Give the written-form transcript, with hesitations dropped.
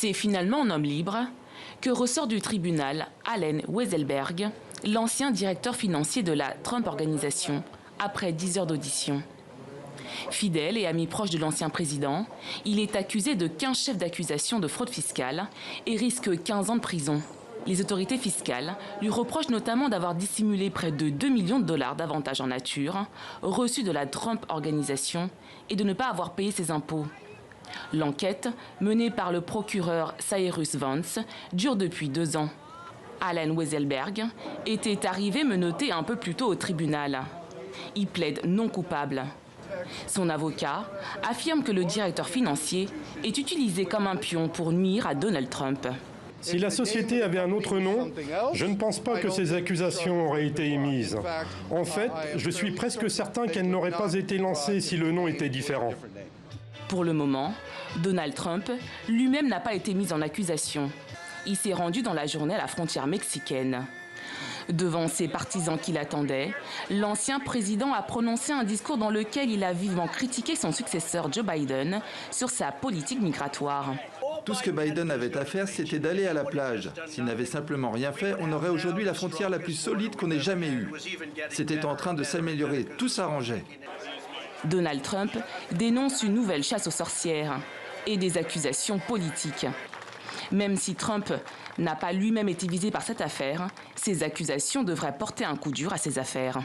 C'est finalement en homme libre que ressort du tribunal Allen Weisselberg, l'ancien directeur financier de la Trump Organisation, après 10 heures d'audition. Fidèle et ami proche de l'ancien président, il est accusé de 15 chefs d'accusation de fraude fiscale et risque 15 ans de prison. Les autorités fiscales lui reprochent notamment d'avoir dissimulé près de 2 millions de dollars d'avantages en nature reçus de la Trump Organisation et de ne pas avoir payé ses impôts. L'enquête, menée par le procureur Cyrus Vance, dure depuis 2 ans. Allen Weisselberg était arrivé menotté un peu plus tôt au tribunal. Il plaide non coupable. Son avocat affirme que le directeur financier est utilisé comme un pion pour nuire à Donald Trump. Si la société avait un autre nom, je ne pense pas que ces accusations auraient été émises. En fait, je suis presque certain qu'elles n'auraient pas été lancées si le nom était différent. Pour le moment, Donald Trump lui-même n'a pas été mis en accusation. Il s'est rendu dans la journée à la frontière mexicaine. Devant ses partisans qui l'attendaient, l'ancien président a prononcé un discours dans lequel il a vivement critiqué son successeur Joe Biden sur sa politique migratoire. Tout ce que Biden avait à faire, c'était d'aller à la plage. S'il n'avait simplement rien fait, on aurait aujourd'hui la frontière la plus solide qu'on ait jamais eue. C'était en train de s'améliorer, tout s'arrangeait. Donald Trump dénonce une nouvelle chasse aux sorcières et des accusations politiques. Même si Trump n'a pas lui-même été visé par cette affaire, ces accusations devraient porter un coup dur à ses affaires.